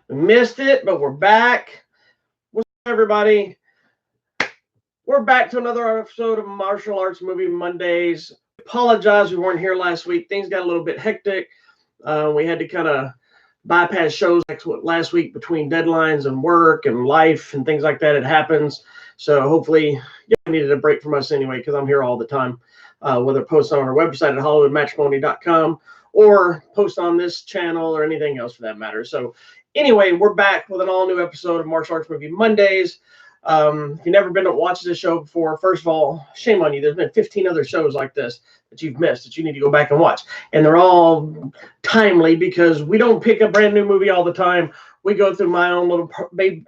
We missed it, but we're back. What's up, everybody? We're back to another episode of Martial Arts Movie Mondays. Apologize we weren't here last week. Things got a little bit hectic. We had to kind of bypass shows last week between deadlines and work and life and things like that. It happens. So hopefully you needed a break from us anyway, because I'm here all the time, whether post on our website at hollywoodmatrimony.com or post on this channel or anything else for that matter. So anyway, we're back with an all-new episode of Martial Arts Movie Mondays. If you've never been to watch this show before, first of all, shame on you. There's been 15 other shows like this that you've missed that you need to go back and watch. And they're all timely because we don't pick a brand new movie all the time. We go through my own little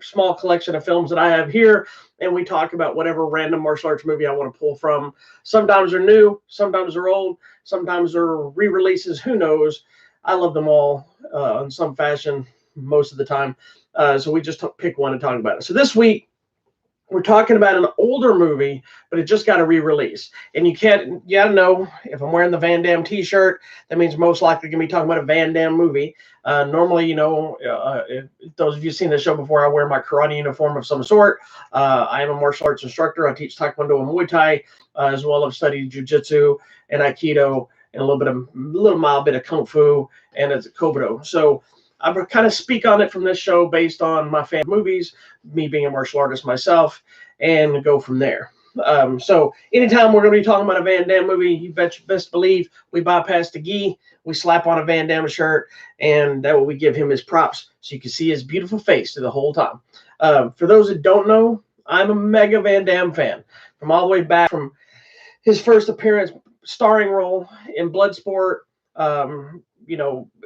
small collection of films that I have here, and we talk about whatever random martial arts movie I want to pull from. Sometimes they're new, sometimes they're old, sometimes they're re-releases. Who knows? I love them all in some fashion most of the time. So we just pick one and talk about it. So this week, we're talking about an older movie, but it just got a re-release. And you gotta know, if I'm wearing the Van Damme t-shirt, that means most likely going to be talking about a Van Damme movie. Normally, if those of you who've seen the show before, I wear my karate uniform of some sort. I am a martial arts instructor. I teach Taekwondo and Muay Thai, as well as studied Jiu-Jitsu and Aikido and a little mild bit of Kung Fu and as a Kobudo. So I kind of speak on it from this show based on my fan movies, me being a martial artist myself, and go from there. So anytime we're going to be talking about a Van Damme movie, you best believe we bypass the gi, we slap on a Van Damme shirt, and that way we give him his props so you can see his beautiful face the whole time. For those that don't know, I'm a mega Van Damme fan. From all the way back from his first appearance, starring role in Bloodsport.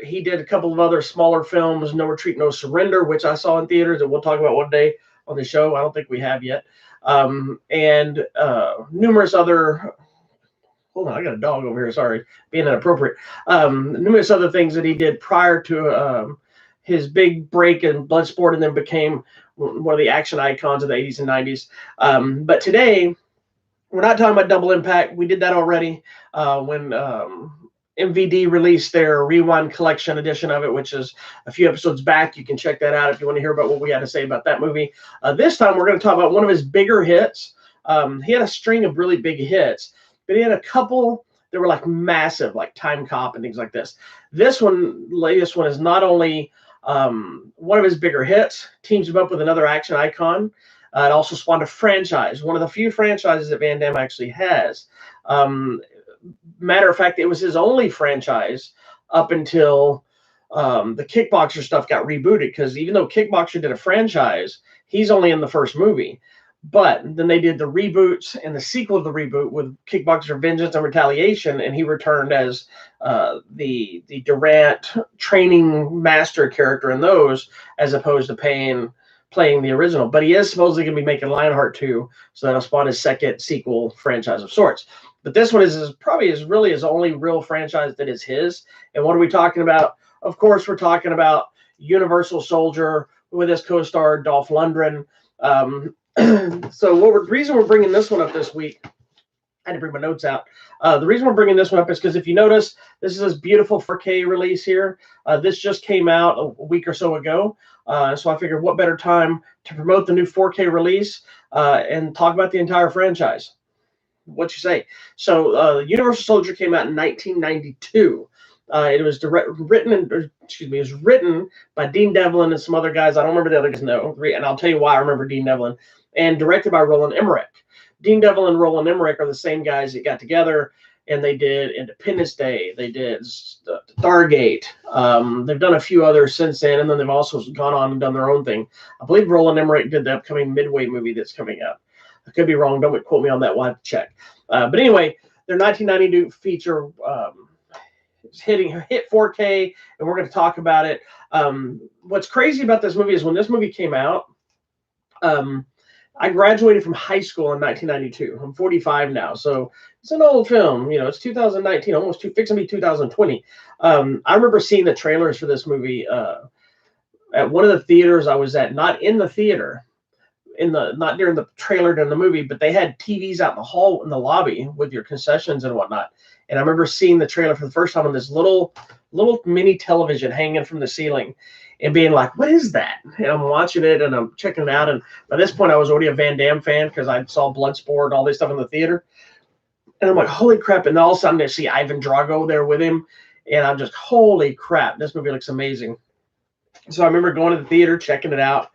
He did a couple of other smaller films, No Retreat, No Surrender, which I saw in theaters, and we'll talk about one day on the show. I don't think we have yet. And numerous other, hold on, I got a dog over here, sorry, being inappropriate. Numerous other things that he did prior to his big break in Bloodsport, and then became one of the action icons of the 80s and 90s. But today, we're not talking about Double Impact. We did that already when MVD released their Rewind Collection edition of it, which is a few episodes back. You can check that out if you want to hear about what we had to say about that movie. This time, we're going to talk about one of his bigger hits. He had a string of really big hits, but he had a couple that were like massive, like Time Cop and things like this. This latest one is not only one of his bigger hits, teams him up with another action icon. It also spawned a franchise, one of the few franchises that Van Damme actually has. Matter of fact, it was his only franchise up until the Kickboxer stuff got rebooted, because even though Kickboxer did a franchise, he's only in the first movie. But then they did the reboots and the sequel to the reboot with Kickboxer Vengeance and Retaliation, and he returned as the Durant training master character in those, as opposed to playing the original. But he is supposedly going to be making Lionheart 2, so that'll spawn his second sequel franchise of sorts. But this one is probably really his only real franchise that is his. And what are we talking about? Of course, we're talking about Universal Soldier with his co-star Dolph Lundgren. So the reason we're bringing this one up this week, I had to bring my notes out. The reason we're bringing this one up is because if you notice, this is this beautiful 4K release here. This just came out a week or so ago. So I figured what better time to promote the new 4K release and talk about the entire franchise. What you say? So Universal Soldier came out in 1992. It was written by Dean Devlin and some other guys. I don't remember the other guys. No, and I'll tell you why I remember Dean Devlin. And directed by Roland Emmerich. Dean Devlin and Roland Emmerich are the same guys that got together, and they did Independence Day. They did Stargate. They've done a few others since then, and then they've also gone on and done their own thing. I believe Roland Emmerich did the upcoming Midway movie that's coming up. I could be wrong. Don't quote me on that. We'll have to check. But anyway, their 1992 feature hit 4K, and we're going to talk about it. What's crazy about this movie is when this movie came out, I graduated from high school in 1992. I'm 45 now, so it's an old film. It's 2019, almost fixing to be 2020. I remember seeing the trailers for this movie at one of the theaters I was at, not in the theater, not during the trailer during the movie, but they had TVs out in the hall in the lobby with your concessions and whatnot. And I remember seeing the trailer for the first time on this little mini television hanging from the ceiling. and being like, what is that? And I'm watching it and I'm checking it out. And by this point, I was already a Van Damme fan because I saw Bloodsport and all this stuff in the theater. And I'm like, holy crap. And all of a sudden I see Ivan Drago there with him. And I'm just, holy crap, this movie looks amazing. So I remember going to the theater, checking it out,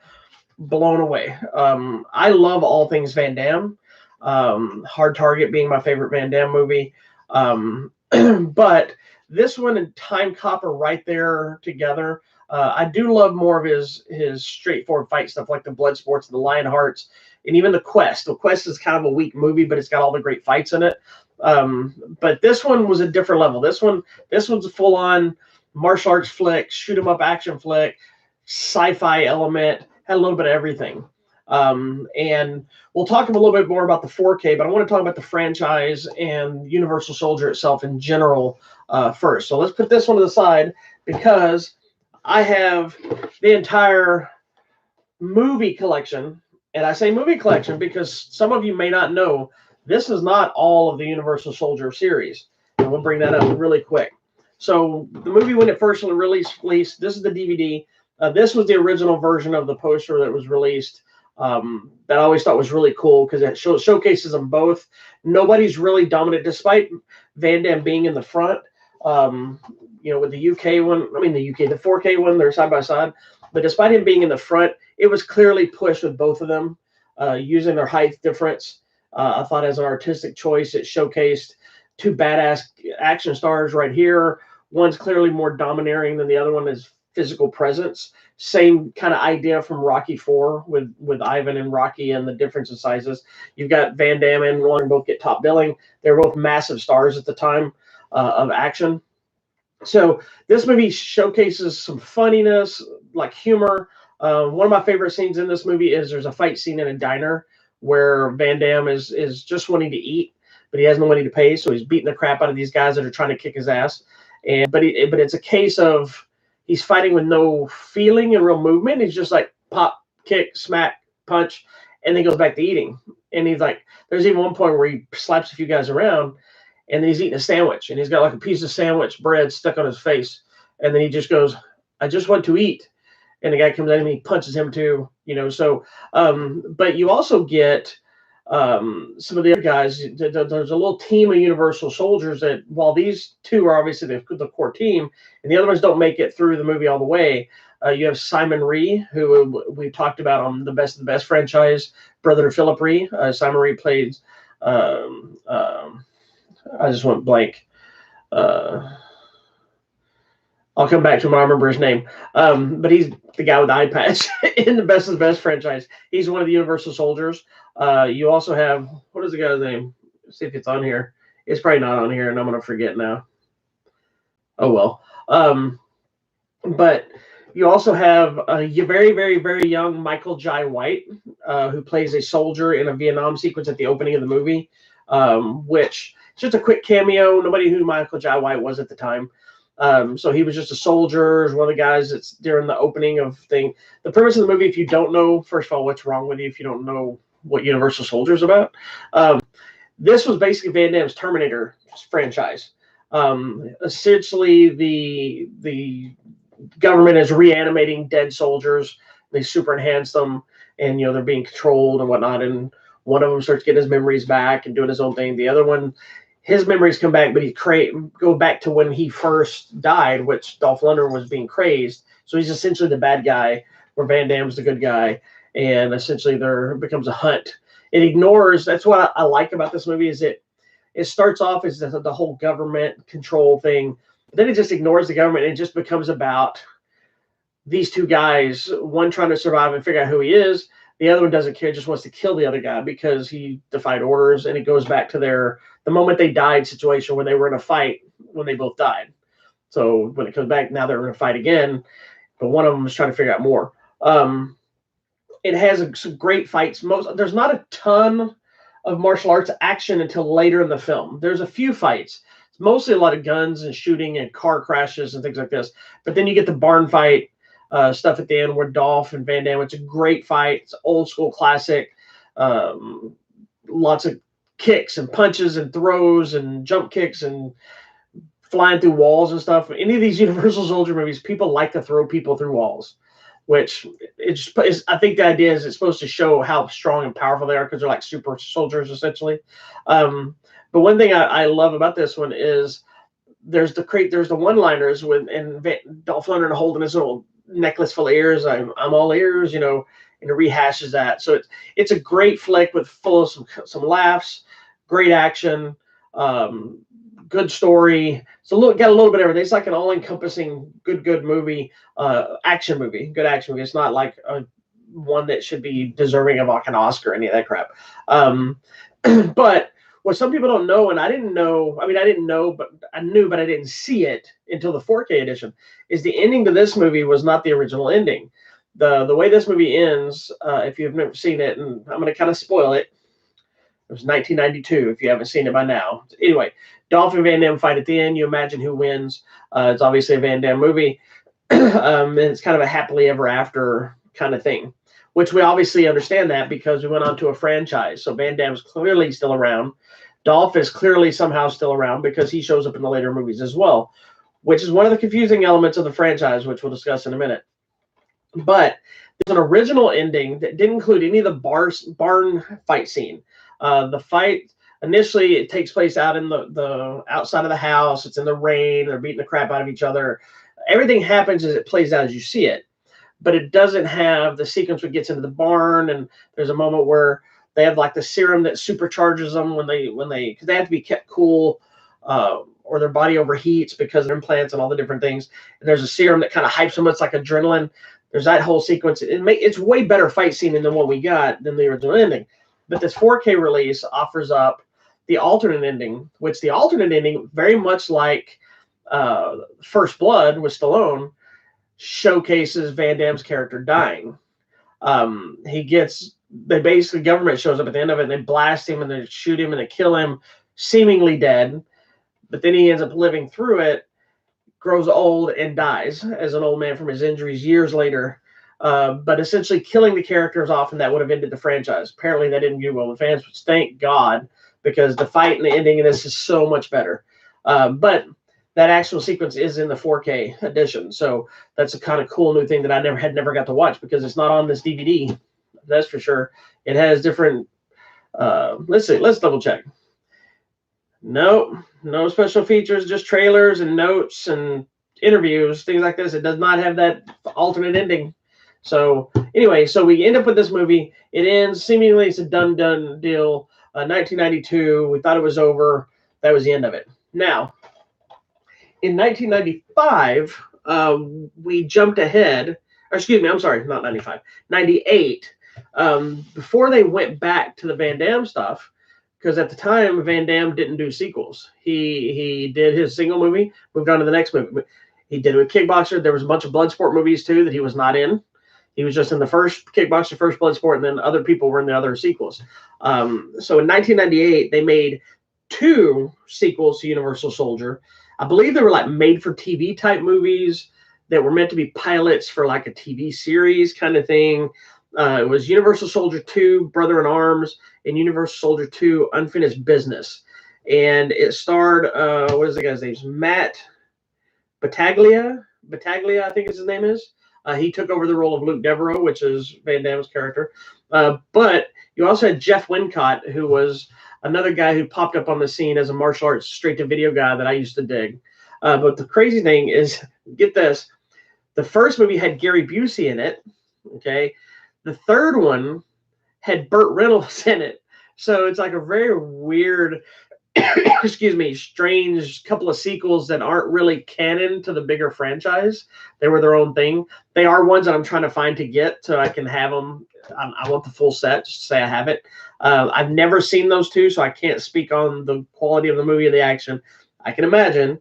blown away. I love all things Van Damme. Hard Target being my favorite Van Damme movie. But this one and Time Cop are right there together. I do love more of his straightforward fight stuff like the Bloodsports and the Lionhearts and even the Quest. The Quest is kind of a weak movie, but it's got all the great fights in it. But this one was a different level. This one's a full-on martial arts flick, shoot 'em up action flick, sci-fi element, had a little bit of everything. And we'll talk a little bit more about the 4K, but I want to talk about the franchise and Universal Soldier itself in general first. So let's put this one to the side because I have the entire movie collection. And I say movie collection because some of you may not know this is not all of the Universal Soldier series. And we'll bring that up really quick. So the movie, when it first released, this is the DVD. This was the original version of the poster that was released. That I always thought was really cool because it showcases them both. Nobody's really dominant, despite Van Damme being in the front. With the UK one, the 4K one, they're side by side. But despite him being in the front, it was clearly pushed with both of them, using their height difference. I thought as an artistic choice, it showcased two badass action stars right here. One's clearly more domineering than the other one is physical presence. Same kind of idea from Rocky IV with Ivan and Rocky and the difference in sizes. You've got Van Damme and Long both get top billing. They're both massive stars at the time of action. So this movie showcases some funniness, like humor. One of my favorite scenes in this movie is there's a fight scene in a diner where Van Damme is just wanting to eat, but he has no money to pay, so he's beating the crap out of these guys that are trying to kick his ass. But it's a case of he's fighting with no feeling and real movement. He's just like pop, kick, smack, punch, and then goes back to eating. And he's like, there's even one point where he slaps a few guys around, and then he's eating a sandwich, and he's got like a piece of sandwich bread stuck on his face, and then he just goes, "I just want to eat." And the guy comes in and he punches him too, So, but you also get some of the other guys. There's a little team of Universal Soldiers that, while these two are obviously the core team, and the other ones don't make it through the movie all the way. You have Simon Rhee, who we talked about on the Best of the Best franchise, brother to Philip Rhee. Simon Rhee plays. I just went blank. I'll come back to him when I remember his name. But he's the guy with the eye patch in the Best of the Best franchise. He's one of the Universal Soldiers. You also have, what is the guy's name? Let's see if it's on here. It's probably not on here, and I'm going to forget now. Oh, well. But you also have a very, very, very young Michael Jai White, who plays a soldier in a Vietnam sequence at the opening of the movie, which is just a quick cameo. Nobody knew who Michael Jai White was at the time. So he was just a soldier, one of the guys that's during the opening of thing. The premise of the movie, if you don't know, first of all, what's wrong with you if you don't know what Universal Soldier is about? This was basically Van Damme's Terminator franchise. Essentially, the government is reanimating dead soldiers. They super enhance them, and they're being controlled and whatnot. And one of them starts getting his memories back and doing his own thing. The other one, his memories come back, but go back to when he first died, which Dolph Lundgren was being crazed. So he's essentially the bad guy, where Van Damme's the good guy, and essentially there becomes a hunt. It ignores. That's what I like about this movie is it starts off as the whole government control thing, but then it just ignores the government and it just becomes about these two guys, one trying to survive and figure out who he is. The other one doesn't care, just wants to kill the other guy because he defied orders. And it goes back to the moment they died situation when they were in a fight when they both died. So when it comes back, now they're in a fight again, but one of them is trying to figure out more. It has some great fights. There's not a ton of martial arts action until later in the film. There's a few fights. It's mostly a lot of guns and shooting and car crashes and things like this. But then you get the barn fight stuff at the end where Dolph and Van Damme. It's a great fight. It's old school classic. Lots of kicks and punches and throws and jump kicks and flying through walls and stuff. Any of these Universal Soldier movies, people like to throw people through walls, which I think the idea is it's supposed to show how strong and powerful they are because they're like super soldiers essentially. But one thing I love about this one is there's the one-liners and Dolph Lundgren holding his little necklace full of ears. I'm all ears, and it rehashes that. So it's a great flick full of some laughs, great action, good story. So got a little bit of everything. It's like an all-encompassing good movie, action movie, good action movie. It's not like one that should be deserving of like an Oscar or any of that crap. But what some people don't know, and I didn't know, but I knew, but I didn't see it until the 4K edition, is the ending to this movie was not the original ending. The way this movie ends, if you've never seen it, and I'm going to kind of spoil it, it was 1992, if you haven't seen it by now. Anyway, Dolph and Van Damme fight at the end. You imagine who wins. It's obviously a Van Damme movie. And it's kind of a happily ever after kind of thing, which we obviously understand that because we went on to a franchise. So Van Damme's clearly still around. Dolph is clearly somehow still around because he shows up in the later movies as well, which is one of the confusing elements of the franchise, which we'll discuss in a minute. But there's an original ending that didn't include any of the barn fight scene. The fight initially it takes place out in the outside of the house. It's in the rain. They're beating the crap out of each other. Everything happens as it plays out as you see it, but it doesn't have the sequence that gets into the barn. And there's a moment where they have like the serum that supercharges them because they have to be kept cool, or their body overheats because of implants and all the different things. And there's a serum that kind of hypes them. It's like adrenaline. There's that whole sequence. It's way better fight scene than the one we got than the original ending. But this 4K release offers up the alternate ending, which the alternate ending, very much like First Blood with Stallone, showcases Van Damme's character dying. Government shows up at the end of it, and they blast him, and they shoot him, and they kill him, seemingly dead. But then he ends up living through it, grows old, and dies as an old man from his injuries years later. But essentially killing the characters off, and that would have ended the franchise. Apparently, that didn't do well with fans, which thank God, because the fight and the ending in this is so much better. But that actual sequence is in the 4K edition, so that's a kind of cool new thing that I never got to watch because it's not on this DVD. That's for sure. It has different. Let's see. Let's double check. No special features, just trailers and notes and interviews, things like this. It does not have that alternate ending. So anyway, so we end up with this movie. It ends seemingly it's a done deal. 1992. We thought it was over. That was the end of it. Now, in 1995, we jumped ahead. Or excuse me, I'm sorry, not 95, 98. Before they went back to the Van Damme stuff, because at the time Van Damme didn't do sequels. He did his single movie, moved on to the next movie. He did it with Kickboxer. There was a bunch of Bloodsport movies too that he was not in. He was just in the first Kickboxer, first Bloodsport, and then other people were in the other sequels. So in 1998, they made 2 sequels to Universal Soldier. I believe they were like made-for-TV type movies that were meant to be pilots for like a TV series kind of thing. It was Universal Soldier 2, Brother in Arms, and Universal Soldier 2, Unfinished Business. And it starred, what is the guy's name? Matt Battaglia, I think his name is. He took over the role of Luke Devereaux, which is Van Damme's character. But you also had Jeff Wincott, who was another guy who popped up on the scene as a martial arts straight-to-video guy that I used to dig. But the crazy thing is, get this, the first movie had Gary Busey in it, okay? The third one had Burt Reynolds in it. So it's like a very weird, strange couple of sequels that aren't really canon to the bigger franchise. They were their own thing. They are ones that I'm trying to find to get so I can have them. I want the full set just to say I have it. I've never seen those 2, so I can't speak on the quality of the movie or the action. I can imagine.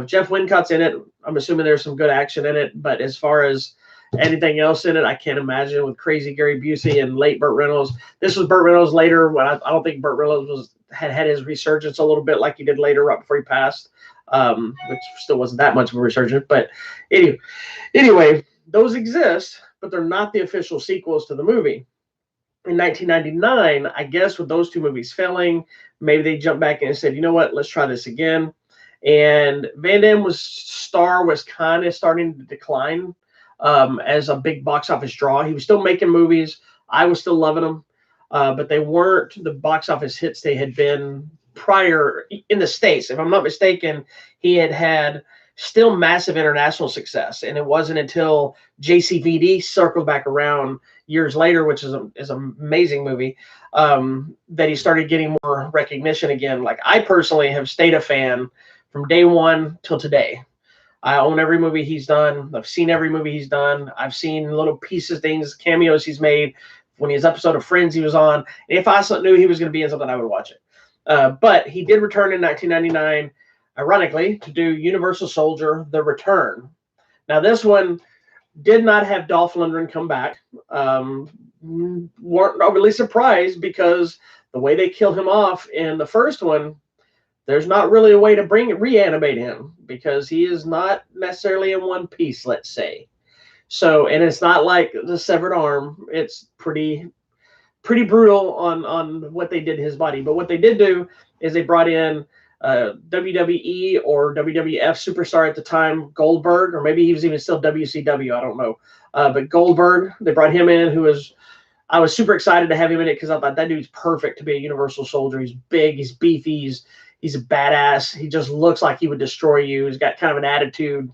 Jeff Wincott's in it. I'm assuming there's some good action in it, but as far as anything else in it, I can't imagine with crazy Gary Busey and late Burt Reynolds. This was Burt Reynolds later when I don't think Burt Reynolds had his resurgence a little bit like he did later right before he passed, which still wasn't that much of a resurgence. But anyway, those exist, but they're not the official sequels to the movie. In 1999, I guess with those 2 movies failing, maybe they jumped back and said, you know what, let's try this again. And Van Damme's star was kind of starting to decline as a big box office draw. He was still making movies. I was still loving them, but they weren't the box office hits they had been prior in the States. If I'm not mistaken, he had still massive international success, and it wasn't until JCVD circled back around years later, which is an amazing movie, that he started getting more recognition again. Like, I personally have stayed a fan from day one till today. I own every movie he's done. I've seen every movie he's done. I've seen little pieces, things, cameos he's made. When his episode of Friends he was on, and if I knew he was going to be in something, I would watch it. But he did return in 1999, ironically, to do Universal Soldier: The Return. Now, this one did not have Dolph Lundgren come back. Weren't overly surprised, because the way they kill him off in the first one, there's not really a way to reanimate him, because he is not necessarily in one piece, let's say. So, and it's not like the severed arm. It's pretty brutal on what they did to his body. But what they did do is they brought in WWE or WWF superstar at the time, Goldberg, or maybe he was even still WCW, I don't know. But Goldberg, they brought him in, I was super excited to have him in it, because I thought that dude's perfect to be a Universal Soldier. He's big, he's beefy, he's a badass. He just looks like he would destroy you. He's got kind of an attitude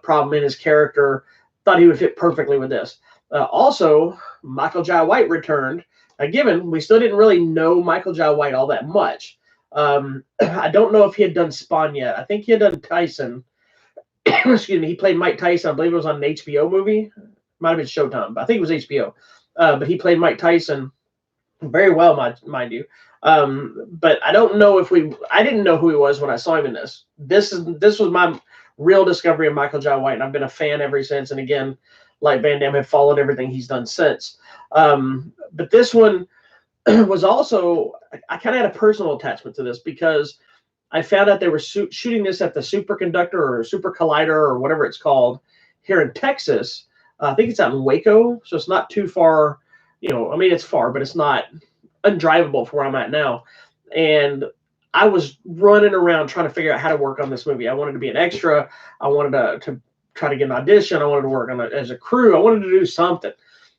problem in his character. Thought he would fit perfectly with this. Also, Michael Jai White returned. Now, given we still didn't really know Michael Jai White all that much, I don't know if he had done Spawn yet. I think he had done Tyson. Excuse me. He played Mike Tyson. I believe it was on an HBO movie. Might have been Showtime, but I think it was HBO. But he played Mike Tyson very well, mind you. But I don't know if I didn't know who he was when I saw him in this. This was my real discovery of Michael Jai White, and I've been a fan ever since. And again, like Van Damme, have followed everything he's done since. But this one was also, I kind of had a personal attachment to this, because I found out they were shooting this at the Superconductor or Super Collider or whatever it's called here in Texas. I think it's out in Waco, so it's not too far. I mean, it's far, but it's not undrivable for where I'm at now. And I was running around trying to figure out how to work on this movie. I wanted to be an extra. I wanted to try to get an audition. I wanted to work on it as a crew. I wanted to do something.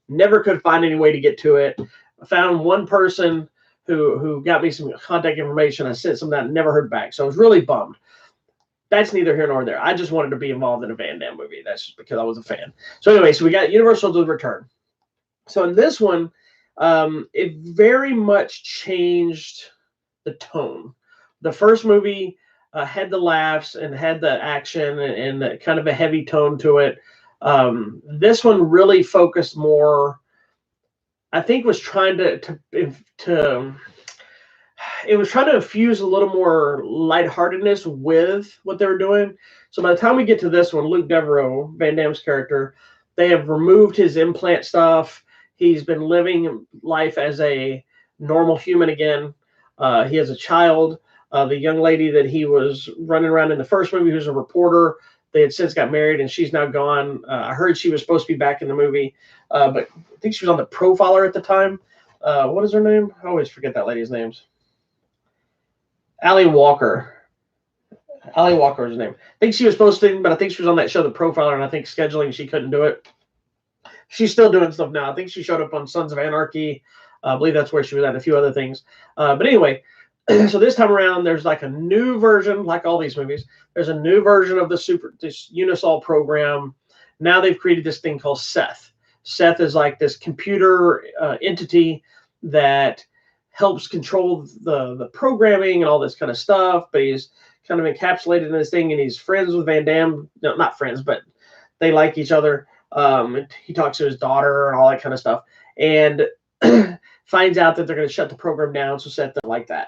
Never could find any way to get to it. I found one person who got me some contact information. I sent some that, never heard back. So I was really bummed. That's neither here nor there. I just wanted to be involved in a Van Damme movie. That's just because I was a fan. So anyway, so we got Universal to Return. So in this one, it very much changed the tone. The first movie had the laughs and had the action and the kind of a heavy tone to it. This one really focused more, I think, was trying to infuse a little more lightheartedness with what they were doing. So by the time we get to this one, Luke Devereaux, Van Damme's character, they have removed his implant stuff. He's been living life as a normal human again. He has a child. The young lady that he was running around in the first movie, who's a reporter, they had since got married, and she's now gone. I heard she was supposed to be back in the movie, but I think she was on The Profiler at the time. What is her name? I always forget that lady's names. Ali Walker. Ali Walker is her name. I think she was supposed to, but I think she was on that show, The Profiler, and I think scheduling, she couldn't do it. She's still doing stuff now. I think she showed up on Sons of Anarchy. I believe that's where she was at, a few other things. But anyway, so this time around, there's like a new version, like all these movies. There's a new version of this Unisol program. Now they've created this thing called Seth. Seth is like this computer entity that helps control the programming and all this kind of stuff. But he's kind of encapsulated in this thing, and he's friends with Van Damme. No, not friends, but they like each other. He talks to his daughter and all that kind of stuff, and finds out that they're going to shut the program down. So Seth doesn't like that.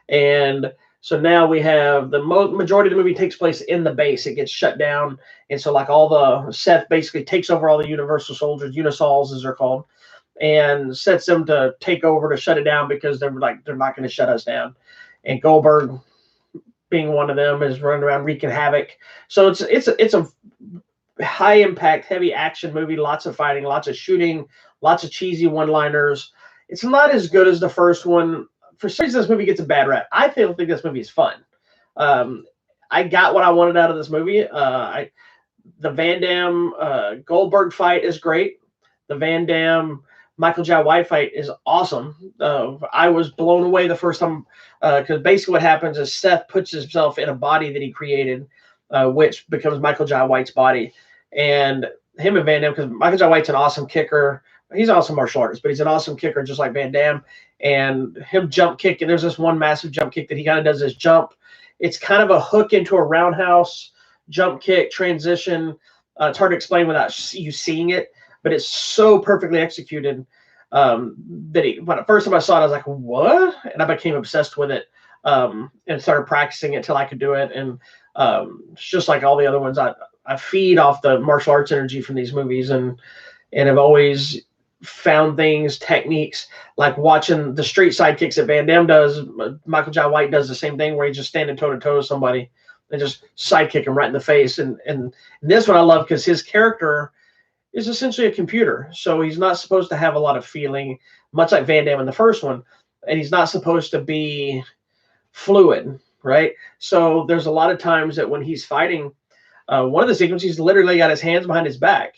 And so now we have the majority of the movie takes place in the base. It gets shut down. And so like all the Seth basically takes over all the Universal Soldiers, Unisols as they're called, and sets them to take over to shut it down, because they're not going to shut us down. And Goldberg, being one of them, is running around wreaking havoc. So it's a high impact, heavy action movie, lots of fighting, lots of shooting, lots of cheesy one-liners. It's not as good as the first one. For some reason, this movie gets a bad rap. I don't think this movie is fun. I got what I wanted out of this movie. The Van Damme Goldberg fight is great. The Van Damme Michael Jai White fight is awesome. I was blown away the first time because basically what happens is Seth puts himself in a body that he created, which becomes Michael Jai White's body. And him and Van Damme, because Michael Jai White's an awesome kicker. He's an awesome martial artist, but he's an awesome kicker just like Van Damme. And him jump kick, and there's this one massive jump kick that he kind of does this jump. It's kind of a hook into a roundhouse jump kick transition. It's hard to explain without you seeing it, but it's so perfectly executed that when the first time I saw it, I was like, what? And I became obsessed with it and started practicing it till I could do it. And it's just like all the other ones. I feed off the martial arts energy from these movies, and have always found things, techniques, like watching the street side kicks that Van Damme does. Michael Jai White does the same thing where he's just standing toe to toe with somebody and just sidekick him right in the face. And this one I love because his character is essentially a computer. So he's not supposed to have a lot of feeling, much like Van Damme in the first one. And he's not supposed to be fluid, right? So there's a lot of times that when he's fighting, one of the sequences, he's literally got his hands behind his back.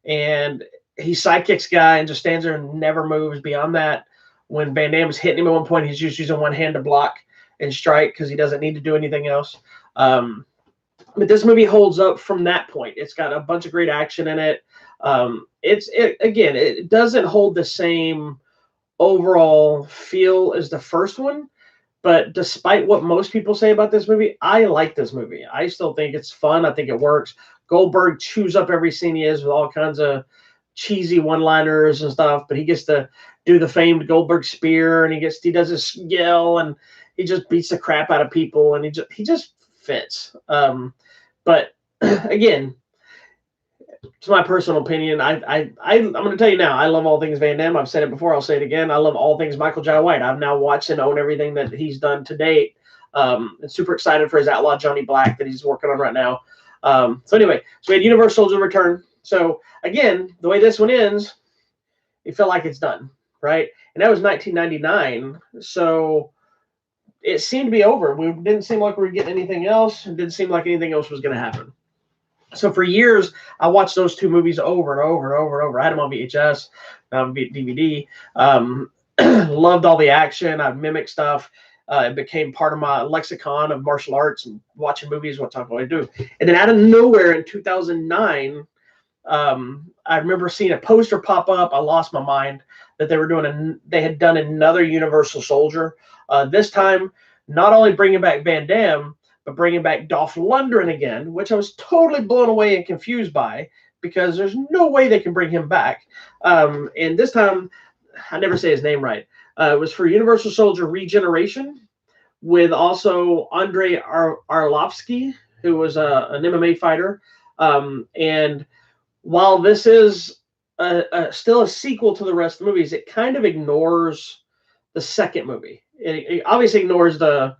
And he sidekicks guy and just stands there and never moves beyond that. When Van Damme is hitting him at one point, he's just using one hand to block and strike because he doesn't need to do anything else. But this movie holds up from that point. It's got a bunch of great action in it. It doesn't hold the same overall feel as the first one, but despite what most people say about this movie, I like this movie. I still think it's fun. I think it works. Goldberg chews up every scene he is with all kinds of cheesy one-liners and stuff, but he gets to do the famed Goldberg spear, and he does his yell, and he just beats the crap out of people, and he just fits. But again, it's my personal opinion. I'm going to tell you now, I love all things Van Damme. I've said it before. I'll say it again. I love all things Michael Jai White. I've now watched and own everything that he's done to date. And super excited for his Outlaw Johnny Black that he's working on right now. So anyway, so we had Universal Soldier Return. So again, the way this one ends, it felt like it's done, right? And that was 1999. So it seemed to be over. We didn't seem like we were getting anything else. It didn't seem like anything else was going to happen. So for years, I watched those two movies over and over and over and over. I had them on VHS, DVD. Loved all the action. I mimicked stuff. It became part of my lexicon of martial arts and watching movies. What I do. And then out of nowhere in 2009, I remember seeing a poster pop up. I lost my mind that they had done another Universal Soldier. This time, not only bringing back Van Damme, but bringing back Dolph Lundgren again, which I was totally blown away and confused by because there's no way they can bring him back. And this time, I never say his name right. It was for Universal Soldier Regeneration with also Andrei Arlovsky, who was an MMA fighter. And while this is still a sequel to the rest of the movies, it kind of ignores the second movie. It obviously ignores the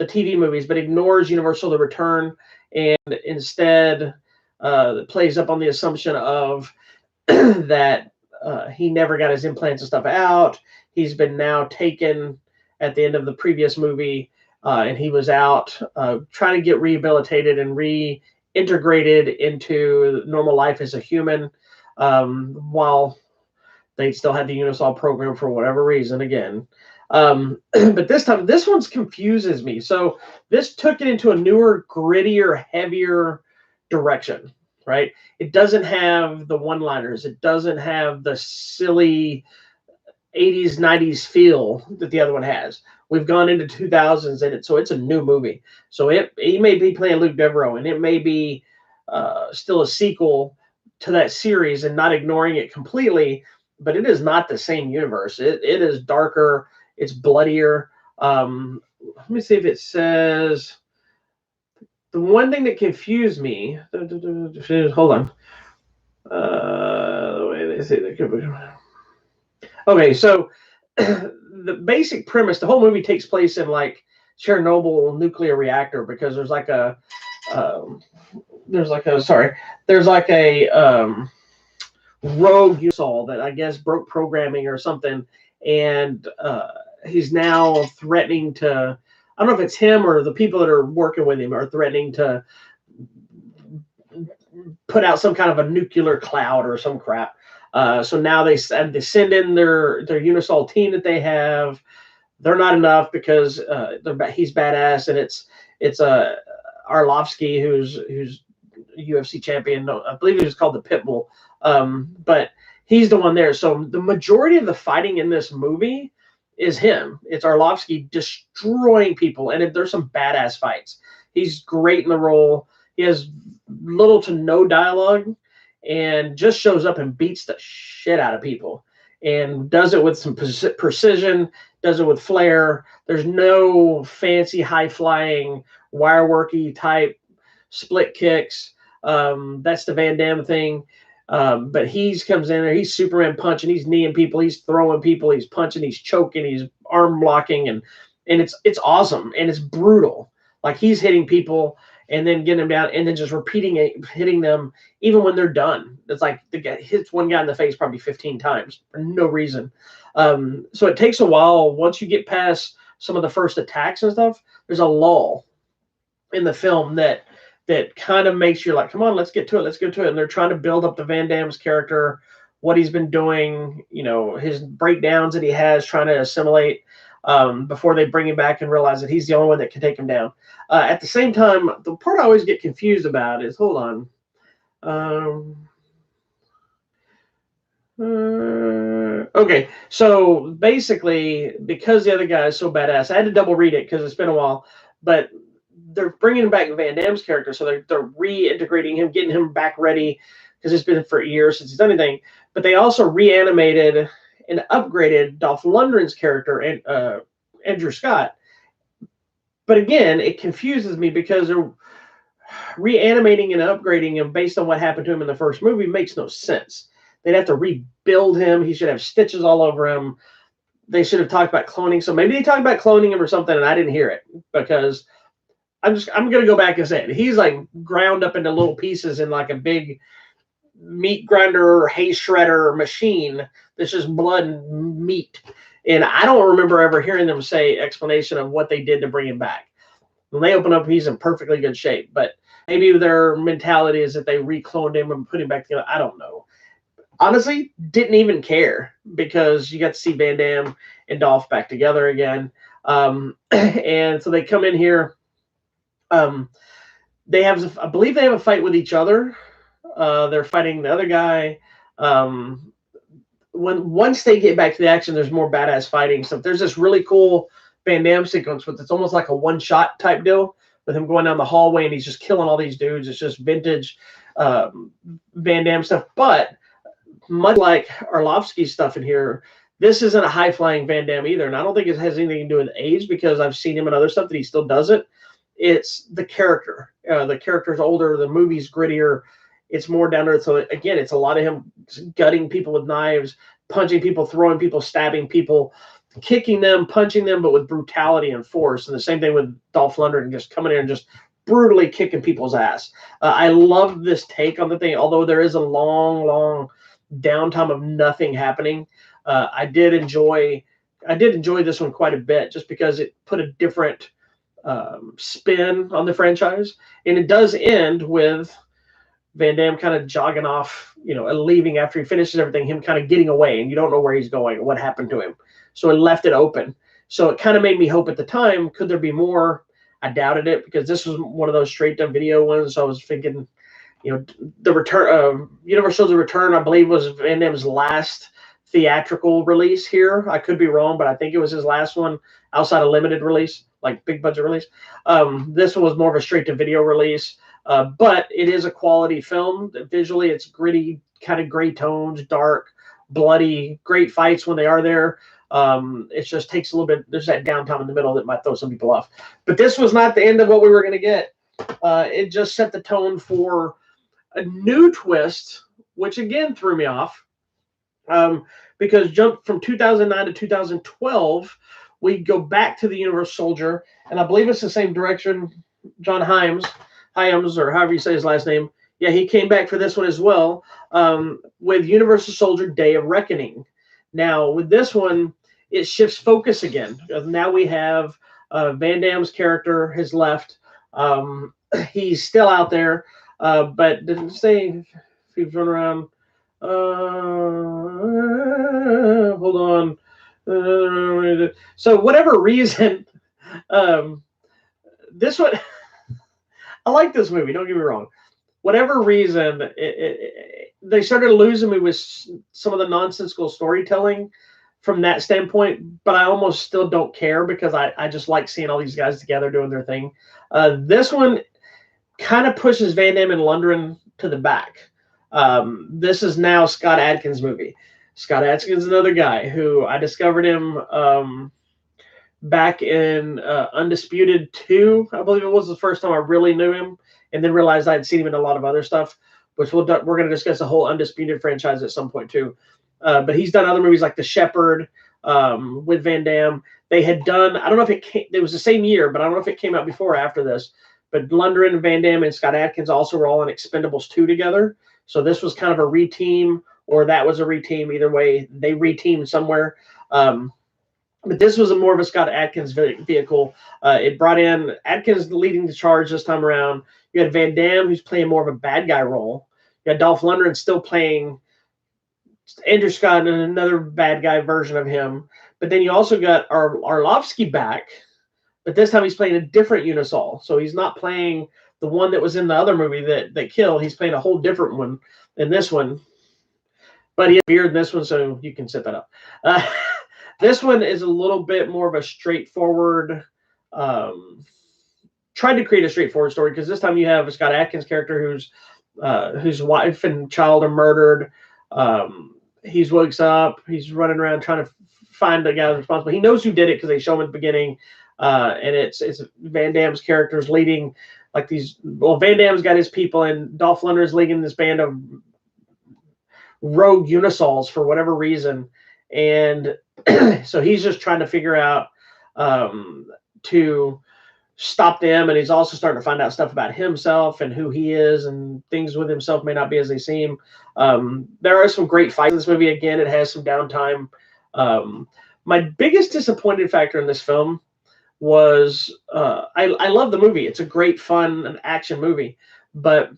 TV movies, but ignores Universal: The Return, and instead plays up on the assumption of that he never got his implants and stuff out. He's been now taken at the end of the previous movie, and he was out trying to get rehabilitated and reintegrated into normal life as a human, while they still had the Unisol program for whatever reason again. But this time, this one's confuses me. So this took it into a newer, grittier, heavier direction, right? It doesn't have the one-liners. It doesn't have the silly 80s, 90s feel that the other one has. We've gone into 2000s in it, so it's a new movie. So he may be playing Luke Devereaux, and it may be still a sequel to that series and not ignoring it completely, but it is not the same universe. It is darker. It's bloodier. Let me see if it says. The one thing that confused me. Hold on. The way they say that. Okay, so the basic premise, the whole movie takes place in like Chernobyl nuclear reactor because there's like a rogue Unisol that I guess broke programming or something, and he's now threatening to, I don't know if it's him or the people that are working with him are threatening to put out some kind of a nuclear cloud or some crap. So now they send in their Unisol team that they have. They're not enough because he's badass, and it's Arlovsky who's UFC champion. I believe he was called the Pitbull, but he's the one there. So the majority of the fighting in this movie is him. It's Arlovsky destroying people, and there's some badass fights. He's great in the role. He has little to no dialogue, and just shows up and beats the shit out of people, and does it with some precision. Does it with flair. There's no fancy high flying wire worky type split kicks. That's the Van Damme thing. But he comes in there, he's Superman punching, he's kneeing people, he's throwing people, he's punching, he's choking, he's arm blocking, and it's awesome, and it's brutal. Like, he's hitting people and then getting them down and then just repeating it, hitting them even when they're done. It's like the guy hits one guy in the face probably 15 times for no reason. So it takes a while. Once you get past some of the first attacks and stuff, there's a lull in the film that kind of makes you like, come on, let's get to it. And they're trying to build up the Van Damme's character, what he's been doing, his breakdowns that he has, trying to assimilate before they bring him back and realize that he's the only one that can take him down. At the same time, the part I always get confused about is, hold on. Okay, so basically, because the other guy is so badass, I had to double read it because it's been a while, but they're bringing back Van Damme's character, so they're reintegrating him, getting him back ready, because it's been for years since he's done anything. But they also reanimated and upgraded Dolph Lundgren's character, and Andrew Scott. But again, it confuses me because they're reanimating and upgrading him based on what happened to him in the first movie. Makes no sense. They'd have to rebuild him. He should have stitches all over him. They should have talked about cloning. So maybe they talked about cloning him or something, and I didn't hear it, because I'm going to go back and say it. He's like ground up into little pieces in like a big meat grinder or hay shredder machine that's just blood and meat. And I don't remember ever hearing them say explanation of what they did to bring him back. When they open up, he's in perfectly good shape. But maybe their mentality is that they recloned him and put him back together. I don't know. Honestly, didn't even care, because you got to see Van Damme and Dolph back together again. And so they come in here. They have, I believe they have a fight with each other. They're fighting the other guy. Once they get back to the action, there's more badass fighting stuff. There's this really cool Van Damme sequence with, it's almost like a one-shot type deal with him going down the hallway and he's just killing all these dudes. It's just vintage Van Damme stuff. But much like Arlovsky's stuff in here, this isn't a high-flying Van Damme either. And I don't think it has anything to do with age, because I've seen him in other stuff that he still does it. It's the character. The character's older. The movie's grittier. It's more down to earth. So again, it's a lot of him gutting people with knives, punching people, throwing people, stabbing people, kicking them, punching them, but with brutality and force. And the same thing with Dolph Lundgren, just coming in and just brutally kicking people's ass. I love this take on the thing, although there is a long downtime of nothing happening. I did enjoy this one quite a bit, just because it put a different spin on the franchise, and it does end with Van Damme kind of jogging off, leaving after he finishes everything, him kind of getting away, and you don't know where he's going or what happened to him. So it left it open. So it kind of made me hope at the time, could there be more? I doubted it, because this was one of those straight to video ones. So I was thinking, the return, Universal's Return, I believe, was Van Damme's last theatrical release here. I could be wrong, but I think it was his last one outside of limited release, like big budget release. This one was more of a straight to video release, but it is a quality film. Visually, it's gritty, kind of gray tones, dark, bloody, great fights when they are there. It just takes a little bit. There's that downtime in the middle that might throw some people off. But this was not the end of what we were going to get. It just set the tone for a new twist, which again threw me off. Because jump from 2009 to 2012, we go back to the Universal Soldier, and I believe it's the same direction. John Hyams, or however you say his last name. Yeah, he came back for this one as well, with Universal Soldier: Day of Reckoning. Now, with this one, it shifts focus again. Now we have Van Damme's character has left. He's still out there, but didn't say if he's running around. Hold on. So whatever reason, this one, I like this movie. Don't get me wrong. Whatever reason, they started losing me with some of the nonsensical storytelling from that standpoint, but I almost still don't care because I just like seeing all these guys together doing their thing. This one kind of pushes Van Damme and Lundgren to the back. This is now Scott Adkins' movie. Scott Adkins is another guy who I discovered him back in Undisputed 2, I believe it was the first time I really knew him, and then realized I had seen him in a lot of other stuff, which we're going to discuss the whole Undisputed franchise at some point too. But he's done other movies like The Shepherd with Van Damme. They had done, I don't know if it was the same year, but I don't know if it came out before or after this. But Lundgren, Van Damme, and Scott Adkins also were all in Expendables 2 together. So this was kind of a reteam, or that was a reteam. Either way, they reteamed somewhere. But this was more of a Scott Adkins vehicle. It brought in Adkins leading the charge this time around. You had Van Damme, who's playing more of a bad guy role. You had Dolph Lundgren still playing Andrew Scott and another bad guy version of him. But then you also got Arlovsky back, but this time he's playing a different Unisol. So he's not playing the one that was in the other movie that killed. He's playing a whole different one in this one. But he has a beard in this one, so you can set that up. This one is a little bit more of a straightforward, tried to create a straightforward story, because this time you have a Scott Adkins character whose wife and child are murdered. He wakes up, he's running around trying to find the guy responsible. He knows who did it because they show him at the beginning, and it's Van Damme's characters leading like these. Well, Van Damme's got his people, and Dolph Lundgren's leading this band of rogue Unisols for whatever reason, and so he's just trying to figure out to stop them, and he's also starting to find out stuff about himself and who he is, and things with himself may not be as they seem. There are some great fights in this movie. Again, it has some downtime. My biggest disappointed factor in this film was I love the movie. It's a great, fun, and action movie, but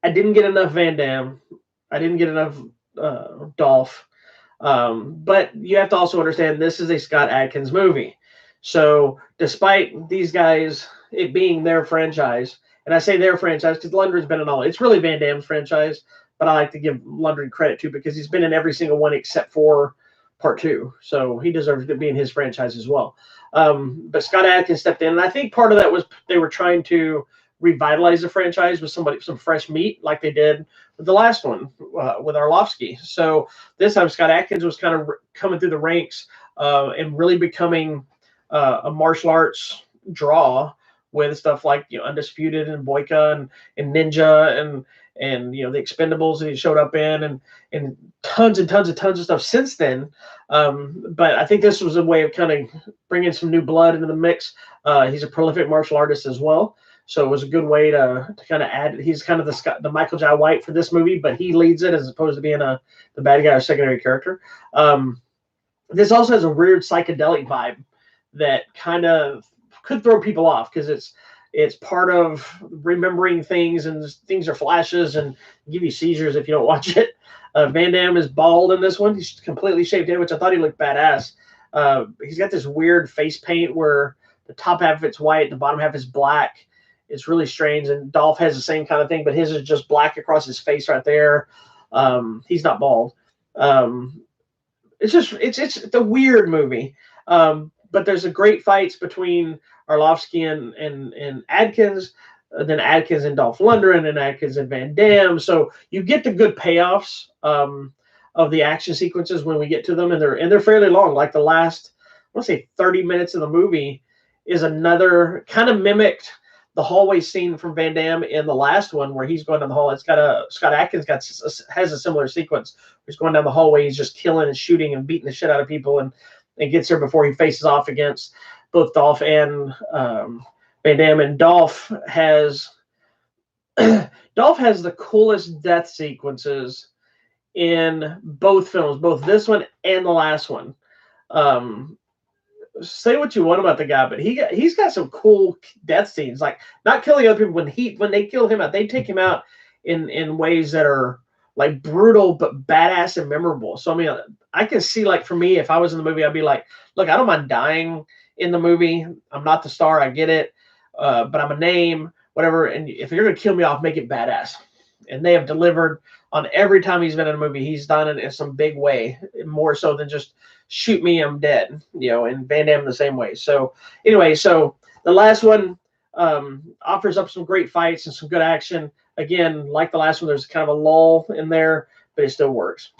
I didn't get enough Van Damme. I didn't get enough Dolph. But you have to also understand this is a Scott Adkins movie. So despite these guys, it being their franchise, and I say their franchise because Lundgren's been in all, it's really Van Damme's franchise, but I like to give Lundgren credit too because he's been in every single one except for Part 2. So he deserves to be in his franchise as well. But Scott Adkins stepped in, and I think part of that was they were trying to revitalize the franchise with some fresh meat like they did with the last one with Arlovsky. So this time Scott Adkins was kind of coming through the ranks and really becoming a martial arts draw with stuff like Undisputed and Boyka and Ninja and the Expendables that he showed up in and tons of stuff since then. But I think this was a way of kind of bringing some new blood into the mix. He's a prolific martial artist as well. So it was a good way to kind of add. He's kind of the Michael Jai White for this movie, but he leads it as opposed to being the bad guy or secondary character. This also has a weird psychedelic vibe that kind of could throw people off because it's part of remembering things, and things are flashes and give you seizures if you don't watch it. Van Damme is bald in this one. He's completely shaved head, which I thought he looked badass. He's got this weird face paint where the top half of it's white, the bottom half is black. It's really strange, and Dolph has the same kind of thing, but his is just black across his face right there. He's not bald. It's a weird movie. But there's a great fights between Arlovsky and Adkins, then Adkins and Dolph Lundgren, and Adkins and Van Damme. So you get the good payoffs of the action sequences when we get to them, and they're fairly long. Like the last, I want to say 30 minutes of the movie is another kind of mimicked the hallway scene from Van Damme in the last one where he's going down the hall. It's got Scott Adkins has a similar sequence. He's going down the hallway. He's just killing and shooting and beating the shit out of people and gets there before he faces off against both Dolph and Van Damme. And Dolph has the coolest death sequences in both films, both this one and the last one. say what you want about the guy, but he's got some cool death scenes. Like not killing other people when they kill him out, they take him out in ways that are like brutal but badass and memorable. So I mean, I can see like for me, if I was in the movie, I'd be like, look, I don't mind dying in the movie. I'm not the star, I get it, but I'm a name, whatever. And if you're gonna kill me off, make it badass. And they have delivered on every time he's been in a movie. He's done it in some big way, more so than just shoot me, I'm dead. And Van Damme the same way. So anyway, so the last one offers up some great fights and some good action. Again, like the last one, there's kind of a lull in there, but it still works.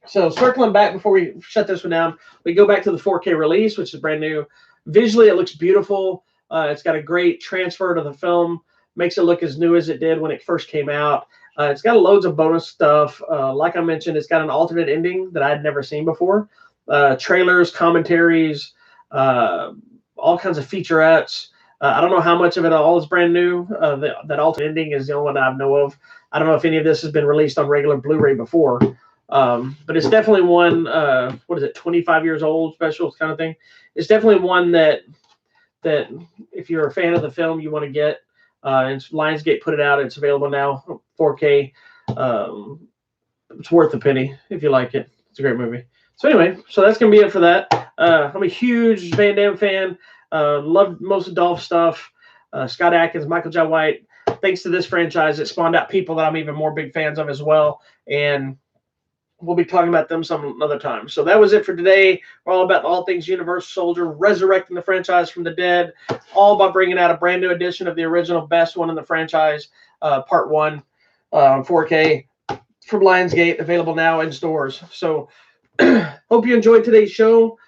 So circling back before we shut this one down, we go back to the 4K release, which is brand new. Visually, it looks beautiful. It's got a great transfer to the film, makes it look as new as it did when it first came out. It's got loads of bonus stuff. Like I mentioned, it's got an alternate ending that I'd never seen before. Trailers, commentaries, all kinds of featurettes. I don't know how much of it all is brand new. That alternate ending is the only one I know of. I don't know if any of this has been released on regular Blu-ray before. But it's definitely one, 25 years old special kind of thing. It's definitely one that if you're a fan of the film, you want to get. And Lionsgate put it out. It's available now, 4K. It's worth a penny if you like it. It's a great movie. So anyway, so that's going to be it for that. I'm a huge Van Damme fan. Loved most of Dolph's stuff. Scott Adkins, Michael Jai White. Thanks to this franchise, it spawned out people that I'm even more big fans of as well. And we'll be talking about them some other time. So that was it for today. We're all about all things Universal Soldier, resurrecting the franchise from the dead, all by bringing out a brand new edition of the original best one in the franchise, Part 1, 4K from Lionsgate, available now in stores. So hope you enjoyed today's show.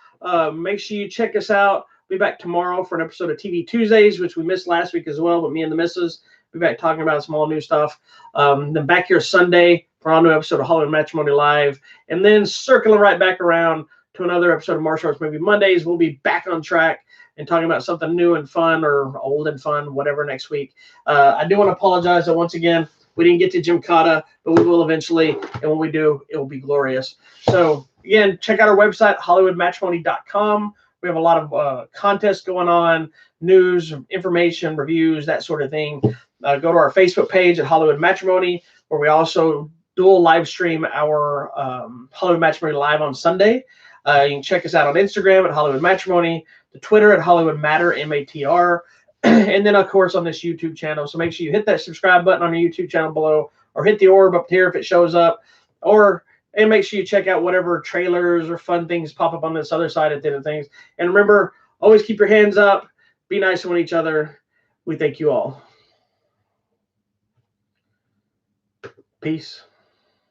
Make sure you check us out. We'll be back tomorrow for an episode of TV Tuesdays, which we missed last week as well, but me and the missus will be back talking about some all new stuff. Then back here Sunday for a new episode of Hollywood Matrimony Live, and then circling right back around to another episode of Martial Arts Movie Mondays. We'll be back on track and talking about something new and fun, or old and fun, whatever, next week. I do want to apologize that once again we didn't get to Jim Cotta, but we will eventually, and when we do, it will be glorious. So again, check out our website, hollywoodmatrimony.com. We have a lot of contests going on, news, information, reviews, that sort of thing. Go to our Facebook page at Hollywood Matrimony, where we also dual live stream our Hollywood Matrimony Live on Sunday. You can check us out on Instagram at Hollywood Matrimony, the Twitter at Hollywood Matter, MATR, and then, of course, on this YouTube channel. So make sure you hit that subscribe button on the YouTube channel below, or hit the orb up here if it shows up, and make sure you check out whatever trailers or fun things pop up on this other side at the end of things. And remember, always keep your hands up. Be nice to each other. We thank you all. Peace.